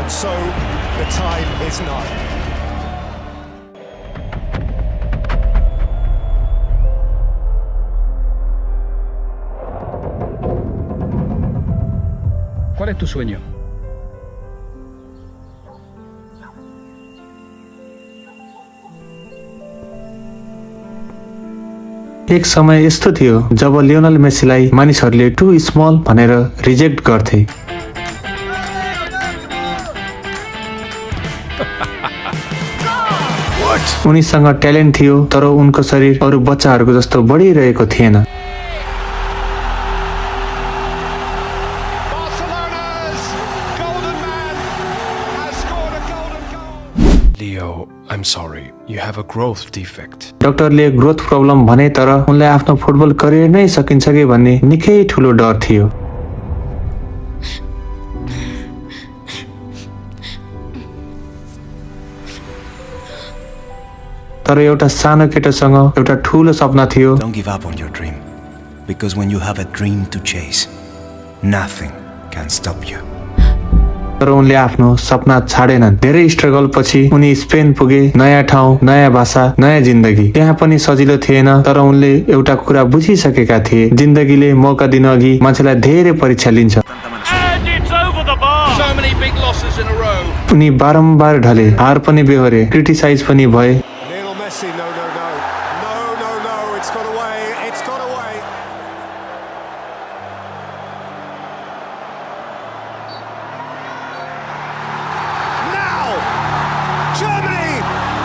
and so the time is now. ¿Cuál es tu sueño? एक समय यस्तो थियो जब लियोनल मेसीलाई मानिसहरूले टु स्मल भनेर रिजेक्ट गर्थे। उनीसँग ट्यालेन्ट थियो तर उनको शरीर अरू बच्चाहरूको जस्तो बढिरहेको थिएन। Leo, I'm sorry. You have a growth defect. डाक्टरले ग्रोथ प्रब्लम भने तर उनलाई आफ्नो फुटबल करियर नै सकिन्छ कि भन्ने निकै ठुलो डर थियो। तर एउटा सानो केटासँग एउटा ठुलो सपना थियो। Don't give up on your dream, because when you have a dream to chase, nothing can stop you. तर उनले आफ्नो सपना छाडेनन्। धेरै स्ट्रगल पछि उनी स्पेन पुगे। नयाँ ठाउँ, नयाँ भाषा, नयाँ जिन्दगी। त्यहाँ पनि सजिलो थिएन तर उनले एउटा कुरा बुझिसकेका थिए, जिन्दगीले मौका दिन अघि मान्छेलाई धेरै परीक्षा लिन्छ। उनी बारम्बार ढले, हार पनि बेहोरे, क्रिटिसाइज पनि भए। Lionel Messi, no, it's got away. Now, Germany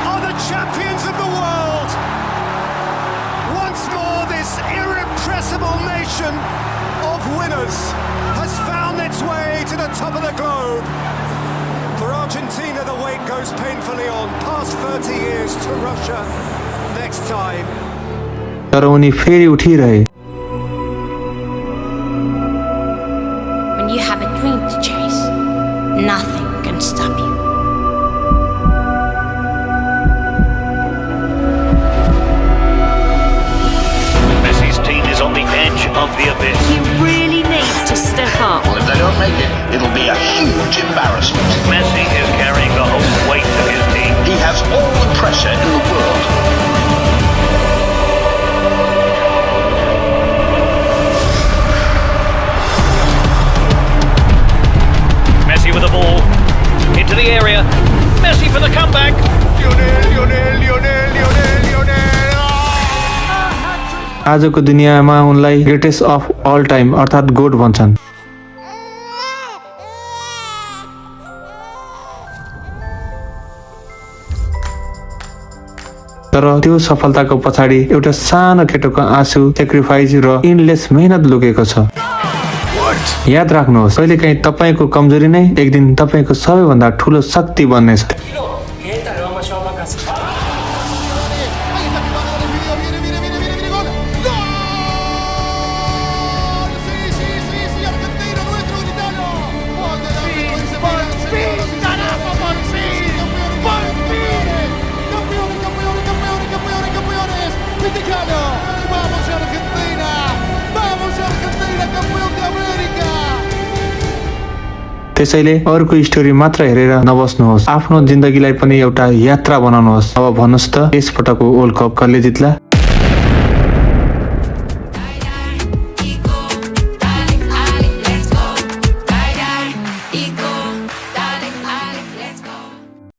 are the champions of the world. Once more, this irrepressible nation of winners has found its way to the top of the globe. For Argentina, the wait goes painfully on, past 30 years to Russia next time. तर उनी फेरि उठिरहे। When you have a dream to chase, nothing can stop you. Messi's team is on the edge of the abyss. He really needs to step up. Well, if they don't make it, it'll be a huge embarrassment. Messi is carrying the whole weight of his team. He has all the pressure in the world. Messi with the ball into the area. Messi for the comeback. Lionel. आजको दुनियाँमा उनलाई greatest of all time अर्थात् गोट भन्छन्। तर त्यो सफलताको पछाडि एउटा सानो केटोको आँसु, सेक्रिफाइस र इन्डलेस मेहनत लुकेको छ। याद राख्नुहोस्, कहिलेकाहीँ तपाईको कमजोरी नै एक दिन तपाईको सबैभन्दा ठुलो शक्ति बन्नेछ। त्यसैले अरूको स्टोरी मात्र हेरेर नबस्नुहोस्, आफ्नो जिन्दगीलाई पनि एउटा यात्रा बनाउनुहोस्। अब भन्नुहोस् त, यस पटकको वर्ल्ड कप कसले जित्ला?